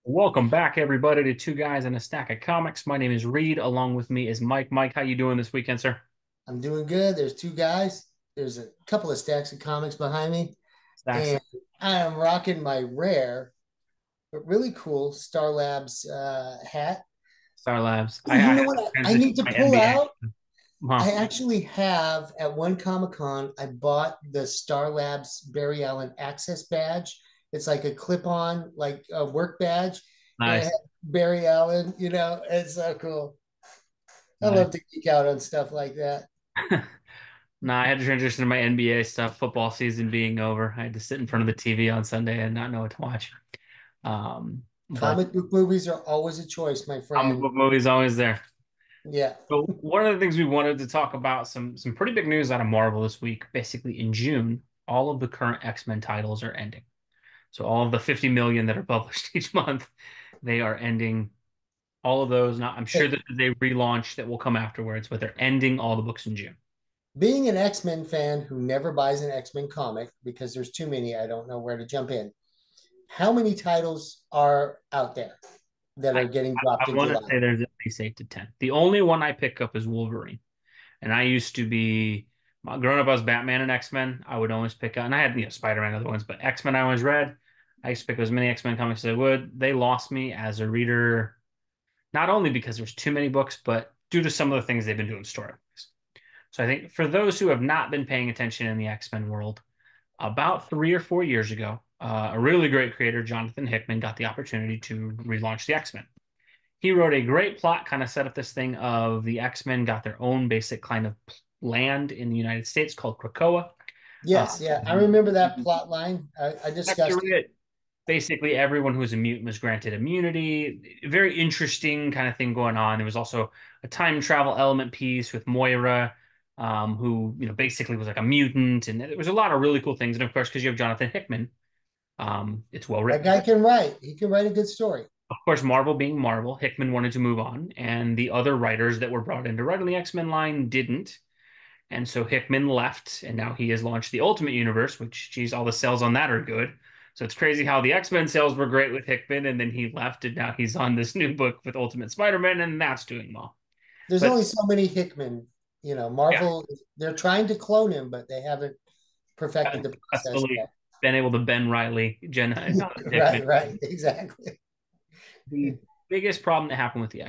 Welcome back, everybody, to Two Guys and a Stack of Comics. My name is Reed. Along with me is Mike. Mike, how you doing this weekend, sir? I'm doing good. There's two guys. There's a couple of stacks of comics behind me, Stacks, and I am rocking my rare but really cool Star Labs hat. Star Labs. Oh, I you know had what? to I transition need to my pull NBA. out. Huh. I actually have at one Comic Con. I bought the Star Labs Barry Allen Access badge. It's like a clip-on, like a work badge, and it Nice. had Barry Allen. It's so cool. I Nice. love to geek out on stuff like that. No, I had to transition to my NBA stuff. Football season being over, I had to sit in front of the TV on Sunday and not know what to watch. But Comic book movies are always a choice, my comic friend. book movies always there. Yeah. So one of the things we wanted to talk about some pretty big news out of Marvel this week. Basically, in June, all of the current X-Men titles are ending. So all of the 50 million that are published each month, they are ending all of those. Now, I'm sure Hey, that there's a relaunch that will come afterwards, but they're ending all the books in June. being an X-Men fan who never buys an X-Men comic because there's too many, I don't know where to jump in. How many titles are out there that I, are getting dropped I in want to July? say there's at least 8 to 10. The only one I pick up is Wolverine. And I used to be, growing up, I was Batman and X-Men. I would always pick up, and I had, Spider-Man and other ones, but X-Men I always read. I used to pick up as many X-Men comics as I would. They lost me as a reader, not only because there's too many books, but due to some of the things they've been doing story-wise. So I think for those who have not been paying attention in the X-Men world, about 3 or 4 years ago, a really great creator, Jonathan Hickman, got the opportunity to relaunch the X-Men. He wrote a great plot, kind of set up this thing of the X-Men got their own basic kind of land in the United States called Krakoa. Uh, Yes, yeah, I remember that plot line. I After discussed it. it, basically everyone who was a mutant was granted immunity. Very interesting kind of thing going on. There was also a time travel element piece with Moira, who basically was like a mutant, and there was a lot of really cool things. And of course, because you have Jonathan Hickman, it's well That written. guy can write. He can write a good story. Of course, Marvel being Marvel, Hickman wanted to move on, and the other writers that were brought in to write on the X-Men line didn't. And so Hickman left, and now he has launched the Ultimate Universe, which, geez, all the sales on that are good. So it's crazy how the X-Men sales were great with Hickman, and then he left, and now he's on this new book with Ultimate Spider-Man, and that's doing well. There's But only so many Hickman. yeah, Marvel, they're trying to clone him, but they haven't perfected I've the process successfully yet. been able to Ben Riley, Jonathan Hickman. Right, exactly. The biggest problem that happened with the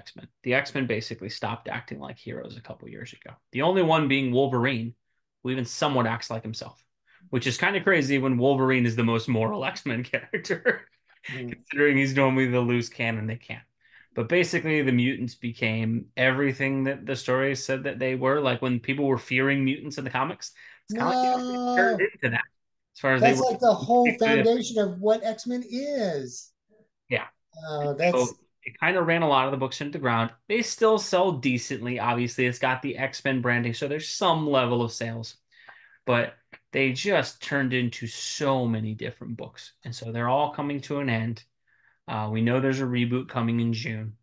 X-Men basically stopped acting like heroes a couple years ago. The only one being Wolverine, who even somewhat acts like himself, which is kind of crazy when Wolverine is the most moral X-Men character, Mm. considering he's normally the loose cannon they can. But basically, the mutants became everything that the stories said that they were. Like when people were fearing mutants in the comics, it's kind of like it turned No, into that. As far as they that's were, like the whole foundation of what X-Men is. yeah. That's So it kind of ran a lot of the books into the ground. They still sell decently. Obviously, it's got the X-Men branding, so there's some level of sales, but they just turned into so many different books. And so they're all coming to an end. We know there's a reboot coming in June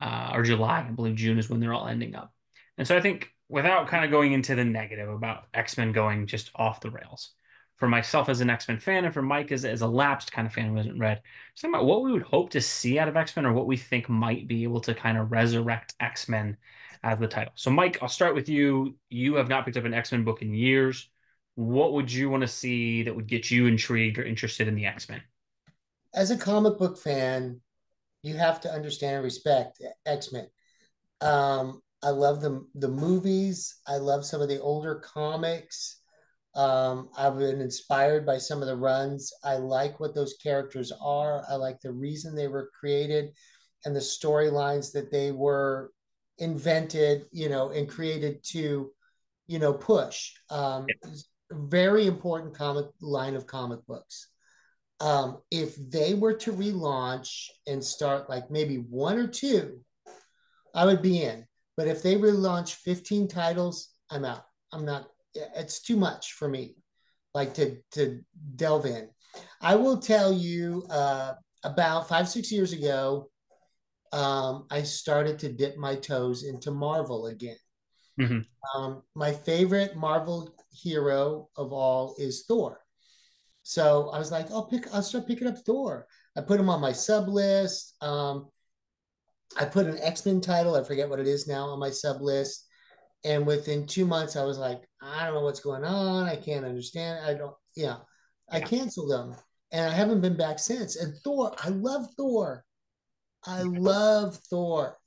or July. I believe June is when they're all ending up. And so I think without kind of going into the negative about X-Men going just off the rails, for myself as an X-Men fan and for Mike as a lapsed kind of fan who hasn't read, just about what we would hope to see out of X-Men or what we think might be able to kind of resurrect X-Men as the title. So Mike, I'll start with you. You have not picked up an X-Men book in years. What would you want to see that would get you intrigued or interested in the X-Men? as a comic book fan, you have to understand and respect X-Men. I love the movies. I love some of the older comics. I've been inspired by some of the runs. I like what those characters are. I like the reason they were created and the storylines that they were invented, and created to, push. Very important comic line of comic books. If they were to relaunch and start like maybe one or two, I would be in. But if they relaunch 15 titles, I'm out. I'm not, it's too much for me, like to delve in. I will tell you about 5, 6 years ago, I started to dip my toes into Marvel again. Hmm. My favorite Marvel hero of all is Thor. So I was like, I'll start picking up Thor. I put him on my sub list. I put an X-Men title, I forget what it is now, on my sub list. And within 2 months, I was like, I don't know what's going on. I can't understand. I don't, yeah. I Yeah. canceled them. And I haven't been back since. And Thor, I love Thor. I love Thor.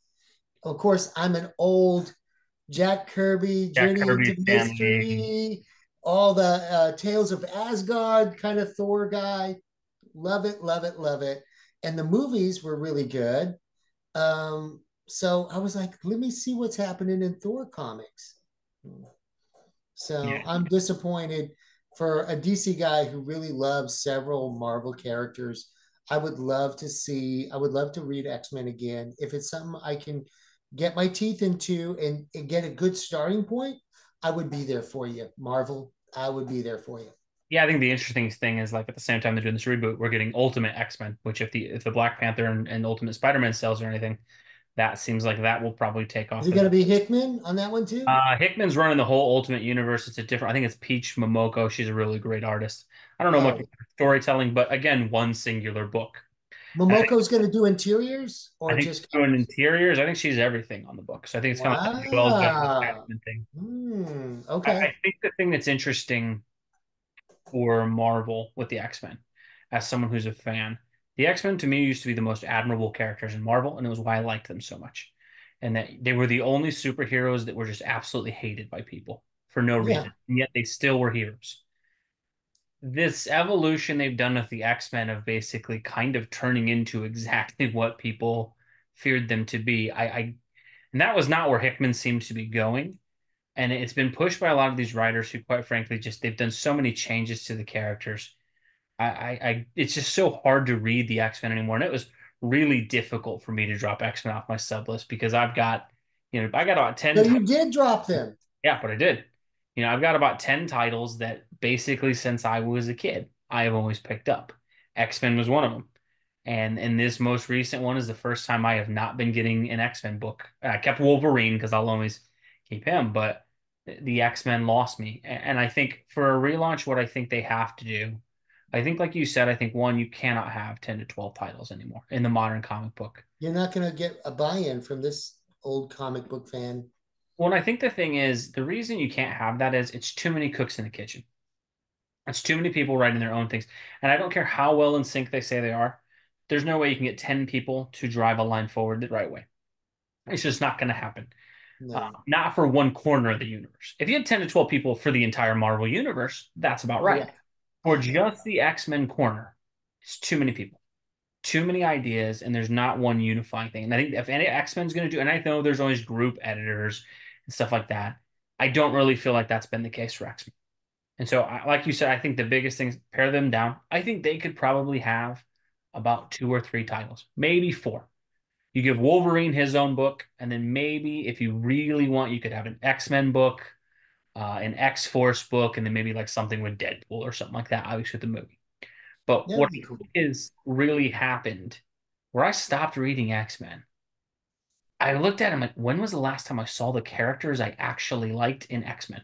Of course, I'm an old Jack Kirby, Jack Journey into Kirby family. Mystery, all the Tales of Asgard kind of Thor guy. Love it, love it, love it. And the movies were really good. So I was like, let me see what's happening in Thor comics. So Yeah. I'm disappointed for a DC guy who really loves several Marvel characters. I would love to read X-Men again. If it's something I can get my teeth into and get a good starting point, I would be there for you. Marvel, I would be there for you. Yeah, I think the interesting thing is like at the same time they're doing this reboot, we're getting Ultimate X-Men, which if the Black Panther and Ultimate Spider-Man sells or anything, that seems like that will probably take Is off it as going to be Hickman on that one too? Hickman's running the whole Ultimate Universe. It's a different. I think it's Peach Momoko. She's a really great artist. I don't know much Oh, about storytelling, but again, one singular book. And Momoko's going to do interiors I or think she's just doing covers? interiors. I think she's everything on the book. So I think it's kind of like a Joel Jones Wow. Jackson thing. I Okay. think the thing that's interesting for Marvel with the X-Men, as someone who's a fan, the X-Men to me used to be the most admirable characters in Marvel, and it was why I liked them so much. And that they were the only superheroes that were just absolutely hated by people for no Yeah. reason, and yet they still were heroes. This evolution they've done with the X-Men of basically kind of turning into exactly what people feared them to be. And that was not where Hickman seems to be going. And it's been pushed by a lot of these writers who, quite frankly, just they've done so many changes to the characters. It's just so hard to read the X-Men anymore. And it was really difficult for me to drop X-Men off my sub list because I got about So 10 you did drop them. yeah, but I did. I've got about 10 titles that basically since I was a kid, I have always picked up. X-Men was one of them. And this most recent one is the first time I have not been getting an X-Men book. I kept Wolverine because I'll always keep him, but the X-Men lost me. And I think for a relaunch, what I think they have to do, I think, like you said, I think one, you cannot have 10 to 12 titles anymore in the modern comic book. You're not going to get a buy-in from this old comic book fan. Well, and I think the thing is, the reason you can't have that is it's too many cooks in the kitchen. It's too many people writing their own things. And I don't care how well in sync they say they are. There's no way you can get 10 people to drive a line forward the right way. It's just not going to happen. No. Not for one corner of the universe. If you had 10 to 12 people for the entire Marvel universe, that's about Oh right. yeah. For Yeah. just the X-Men corner, it's too many people, too many ideas, and there's not one unifying thing. And I think if any X-Men's going to do, and I know there's always group editors and stuff like that, I don't really feel like that's been the case for X-Men. And so, like you said, I think the biggest thing is pare them down. I think they could probably have about two or three titles, maybe four. You give Wolverine his own book, and then maybe if you really want, you could have an X-Men book, an X-Force book, and then maybe like something with Deadpool or something like that, obviously with the movie. But That what would be cool. has really happened where I stopped reading X-Men, I looked at him like, when was the last time I saw the characters I actually liked in X-Men?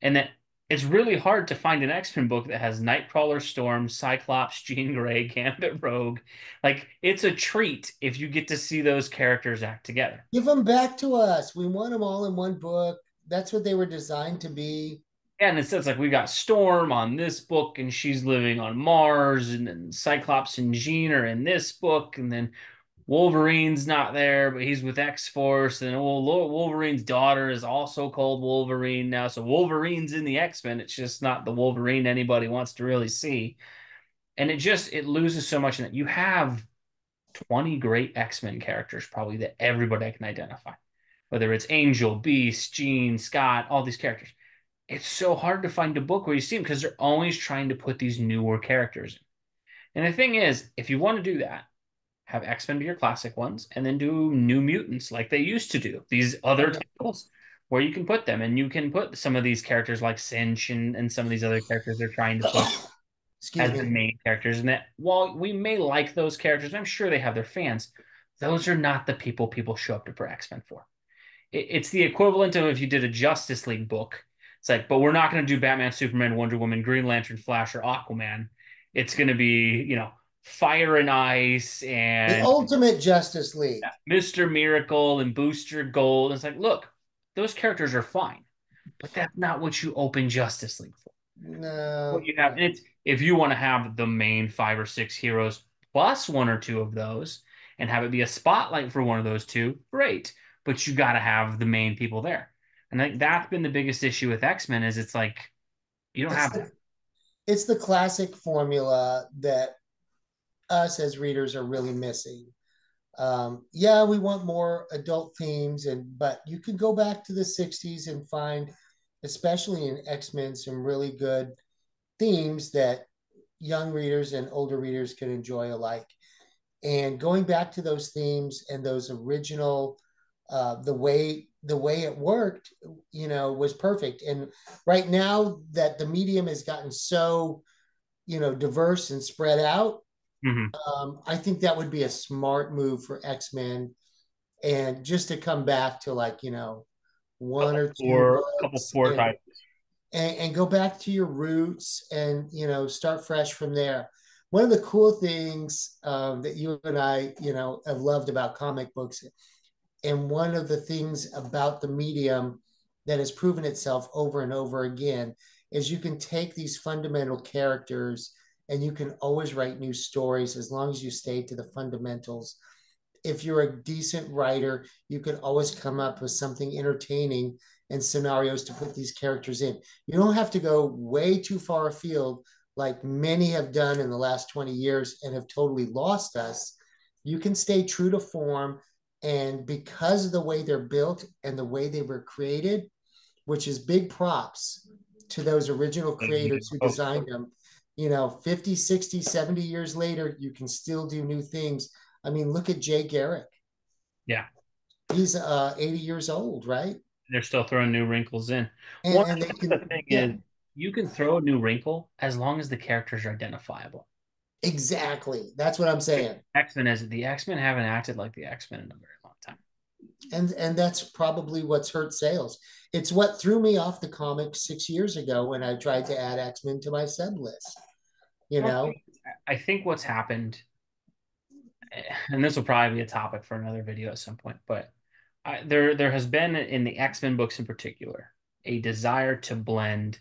And that it's really hard to find an X-Men book that has Nightcrawler, Storm, Cyclops, Jean Grey, Gambit, Rogue. Like it's a treat if you get to see those characters act together. Give them back to us. We want them all in one book. That's what they were designed to be. Yeah, and it says like we got Storm on this book, and she's living on Mars, and then Cyclops and Jean are in this book, and then Wolverine's not there, but he's with X-Force, and Wolverine's daughter is also called Wolverine now. So Wolverine's in the X-Men. It's just not the Wolverine anybody wants to really see. And it loses so much in that you have 20 great X-Men characters probably that everybody can identify. Whether it's Angel, Beast, Jean, Scott, all these characters. It's so hard to find a book where you see them because they're always trying to put these newer characters in. And the thing is, if you want to do that, have X-Men be your classic ones, and then do New Mutants like they used to do. These other Okay. titles where you can put them, and you can put some of these characters like Cinch and some of these other characters they're trying to push Excuse as the me. main characters. And that while we may like those characters, I'm sure they have their fans, those are not the people show up to for X-Men for. It's the equivalent of if you did a Justice League book It's like, but we're not going to do Batman, Superman, Wonder Woman, Green Lantern, Flash, or Aquaman. It's going to be, Fire and Ice The and ultimate Justice League. Mr. Miracle and Booster Gold. It's like, look, those characters are fine, but that's not what you open Justice League for. What No, you have, and it's if you want to have the main five or six heroes plus one or two of those and have it be a spotlight for one of those two, great. But you got to have the main people there. And I think that's been the biggest issue with X-Men is it's like you don't it's have the that. it's the classic formula that us as readers are really missing. Yeah, we want more adult themes, but you can go back to the '60s and find, especially in X-Men, some really good themes that young readers and older readers can enjoy alike. And going back to those themes and those original, the way it worked, was perfect. And right now that the medium has gotten so diverse and spread out, Mm-hmm. I think that would be a smart move for X-Men, and just to come back to, like, one or two Couple books, four and titles. go back to your roots, and start fresh from there. One of the cool things that you and I have loved about comic books, and one of the things about the medium that has proven itself over and over again, is you can take these fundamental characters and you can always write new stories as long as you stay to the fundamentals. If you're a decent writer, you can always come up with something entertaining and scenarios to put these characters in. You don't have to go way too far afield like many have done in the last 20 years and have totally lost us. You can stay true to form. And because of the way they're built and the way they were created, which is big props to those original creators who Oh, designed them, 50, 60, 70 years later, you can still do new things. I mean, look at Jay Garrick. yeah. He's 80 years old, right? They're still throwing new wrinkles in. And, One, and they the can, thing yeah, is, you can throw a new wrinkle as long as the characters are identifiable. exactly. That's what I'm Like, saying. X-Men as the X-Men haven't acted like the X-Men in a very long time. And that's probably what's hurt sales. It's what threw me off the comics 6 years ago when I tried to add X-Men to my sub list. You Well, know, I think what's happened, and this will probably be a topic for another video at some point, but there has been in the X-Men books in particular a desire to blend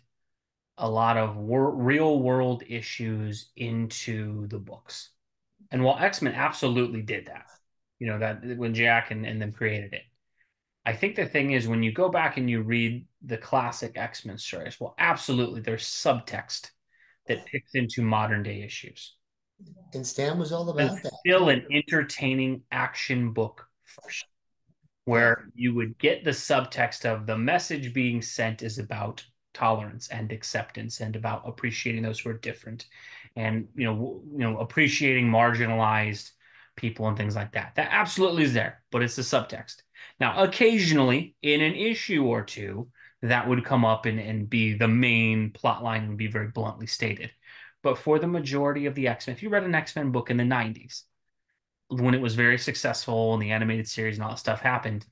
a lot of real world issues into the books. And while X-Men absolutely did that, that when Jack and them created it, I think the thing is when you go back and you read the classic X-Men stories, well, absolutely, there's subtext that picks into modern day issues. and Stan was all But about it's that still too. an entertaining action book first, Yeah. where you would get the subtext of the message being sent is about tolerance and acceptance and about appreciating those who are different and appreciating marginalized people and things like that. That absolutely is there, but it's the subtext. Now, occasionally in an issue or two, that would come up and be the main plot line and be very bluntly stated. But for the majority of the X-Men, if you read an X-Men book in the 90s, when it was very successful and the animated series and all that stuff happened,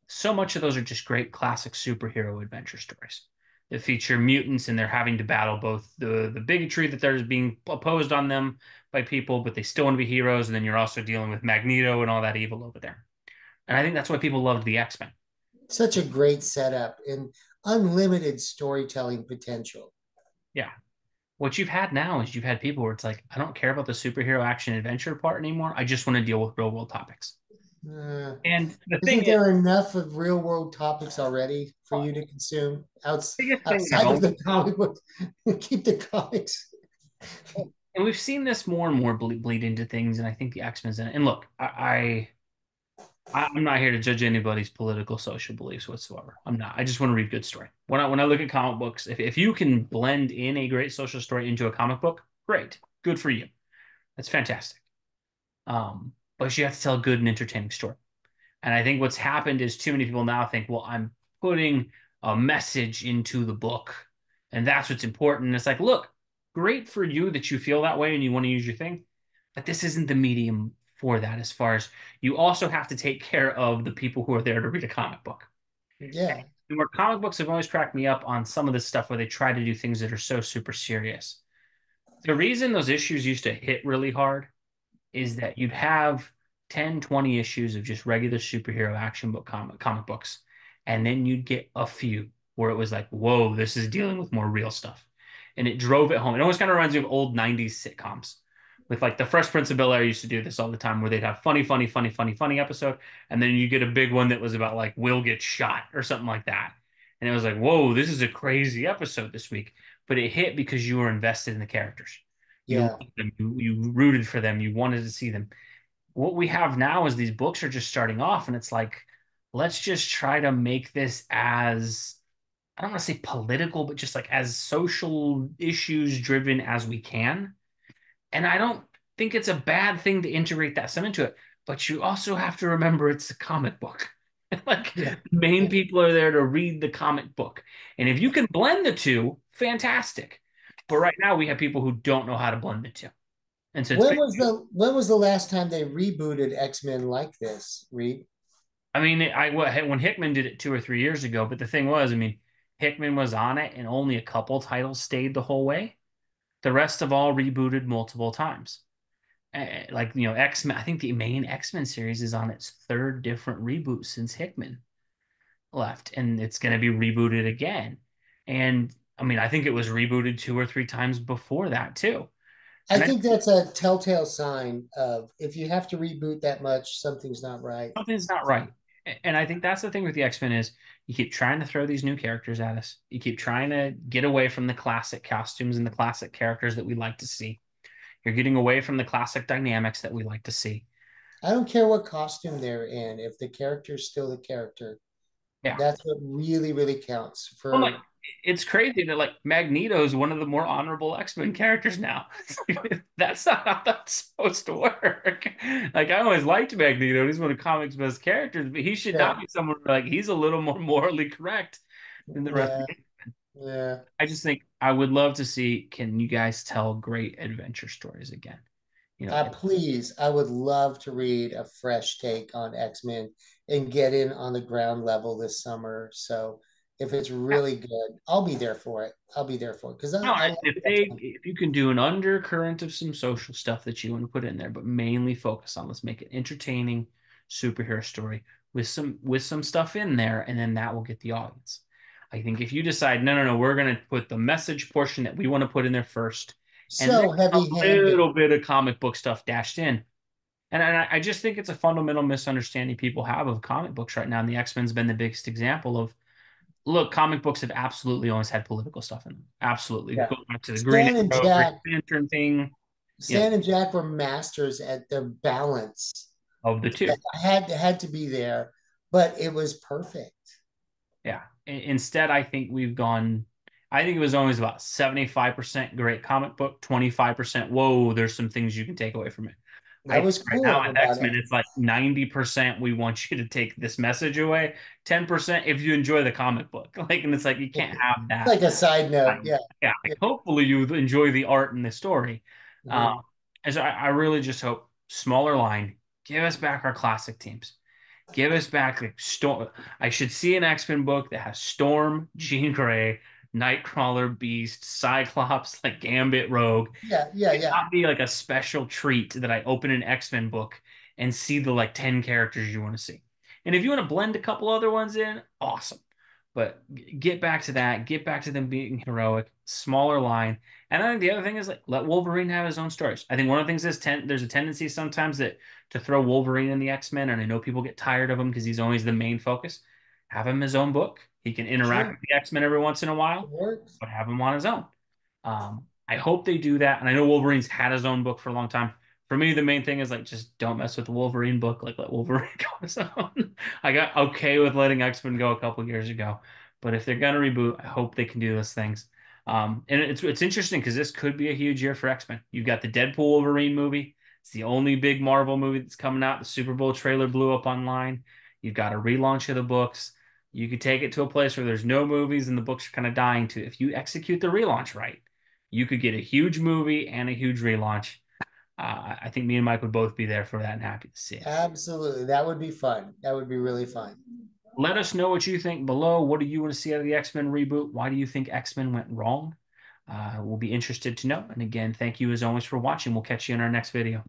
so much of those are just great classic superhero adventure stories that feature mutants and they're having to battle both the bigotry that there's being opposed on them by people, but they still want to be heroes. And then you're also dealing with Magneto and all that evil over there. And I think that's why people loved the X-Men. Such a great setup and unlimited storytelling potential. Yeah. What you've had now is you've had people where it's like, I don't care about the superhero action adventure part anymore. I just want to deal with real world topics. Uh, And the thing isn't is, there enough of real world topics already for you to consume the biggest thing I've outside of the always comic book? Keep the comics. and we've seen this more and more bleed into things, and I think the X-Men's in it. And look, I'm not here to judge anybody's political, social beliefs whatsoever. I'm not. I just want to read good story. When I look at comic books, if you can blend in a great social story into a comic book, great, good for you. That's fantastic. But you have to tell a good and entertaining story. And I think what's happened is too many people now think, well, I'm putting a message into the book, and that's what's important. And it's like, look, great for you that you feel that way and you want to use your thing, but this isn't the medium for that. As far as you also have to take care of the people who are there to read a comic book. Yeah. And where comic books have always cracked me up on some of this stuff where they try to do things that are so super serious. The reason those issues used to hit really hard is that you'd have 10, 20 issues of just regular superhero action book comic books. And then you'd get a few where it was like, whoa, this is dealing with more real stuff. And it drove it home. It almost kind of reminds me of old 90s sitcoms. With like the Fresh Prince of Bel-Air used to do this all the time where they'd have funny episode. And then you get a big one that was about like Will gets shot or something like that. And it was like, whoa, this is a crazy episode this week. But it hit because you were invested in the characters. You Yeah. liked them, you rooted for them, you wanted to see them. What we have now is these books are just starting off, and it's like, let's just try to make this as I don't want to say political, but just like as social issues driven as we can. And I don't think it's a bad thing to integrate that some into it, but you also have to remember it's a comic book. Like Yeah. the main Yeah. people are there to read the comic book. And if you can blend the two, fantastic. But right now we have people who don't know how to blend the two. And so it's When was the last time they rebooted X-Men like this, Reed? I mean, when Hickman did it 2 or 3 years ago, but the thing was, I mean, Hickman was on it, and only a couple titles stayed the whole way. The rest of all rebooted multiple times. Like X-Men. I think the main X-Men series is on its third different reboot since Hickman left, and it's going to be rebooted again. And I mean, I think it was rebooted 2 or 3 times before that too. I And I think that's a telltale sign of if you have to reboot that much, something's not right. something's not right. And I think that's the thing with the X-Men is you keep trying to throw these new characters at us. You keep trying to get away from the classic costumes and the classic characters that we like to see. You're getting away from the classic dynamics that we like to see. I don't care what costume they're in. If the character's still the character, Yeah. that's what really, really counts Well, like for. it's crazy that like Magneto is one of the more honorable X-Men characters now. That's not how that's supposed to work. Like I always liked Magneto. He's one of comics' best characters, but he should Yeah. not be someone like he's a little more morally correct than the rest of Yeah. the Yeah. I just think I would love to see, can you guys tell great adventure stories again? You know, Please, I would love to read a fresh take on X-Men and get in on the ground level this summer. So if it's really good, I'll be there for it. I'll be there for it because no, I love if X-Men. if you can do an undercurrent of some social stuff that you want to put in there, but mainly focus on let's make it entertaining superhero story with some stuff in there, and then that will get the audience. I think if you decide, no, we're gonna put the message portion that we want to put in there first, and then So a heavy-handed. little bit of comic book stuff dashed in. And I just think it's a fundamental misunderstanding people have of comic books right now. And the X-Men's been the biggest example of look, comic books have absolutely always had political stuff in them. Absolutely. Yeah. Go back to the Green Stan and Arrow, Green Jack, Lantern thing, you know, Stan and Jack were masters at the balance of the that two. had to be there, but it was perfect. Yeah. Instead, I think it was always about 75% great comic book, 25%, whoa, there's some things you can take away from it. I That think was right now cool with about it. X-Men, it's like 90% we want you to take this message away, 10% if you enjoy the comic book. Like, and it's like you can't have It's that. like a side note. Yeah. Yeah, Yeah. like hopefully you enjoy the art and the story. Um, Mhm. and so I really just hope smaller line, give us back our classic teams. Give us back like Storm. I should see an X-Men book that has Storm, Jean Grey, Nightcrawler, Beast, Cyclops, like Gambit, Rogue. Yeah. Yeah. It Yeah. not be like a special treat that I open an X-Men book and see the like 10 characters you want to see. And if you want to blend a couple other ones in, awesome. But get back to that. Get back to them being heroic, smaller line. And I think the other thing is like let Wolverine have his own stories. I think one of the things is there's a tendency sometimes that to throw Wolverine in the X-Men, and I know people get tired of him because he's always the main focus. Have him his own book. He can interact with Sure. the X-Men every once in a It while, works. but have him on his own. I hope they do that. And I know Wolverine's had his own book for a long time. For me, the main thing is like just don't mess with the Wolverine book. Like let Wolverine go on his own. I got okay with letting X-Men go a couple years ago, but if they're gonna reboot, I hope they can do those things. And it's interesting because this could be a huge year for X-Men. You've got the Deadpool Wolverine movie. It's the only big Marvel movie that's coming out. The Super Bowl trailer blew up online. You've got a relaunch of the books. You could take it to a place where there's no movies and the books are kind of dying to. If you execute the relaunch right, you could get a huge movie and a huge relaunch. I think me and Mike would both be there for that and happy to see it. Absolutely. That would be fun. That would be really fun. Let us know what you think below. What do you want to see out of the X-Men reboot? Why do you think X-Men went wrong? We'll be interested to know. And again, thank you as always for watching. We'll catch you in our next video.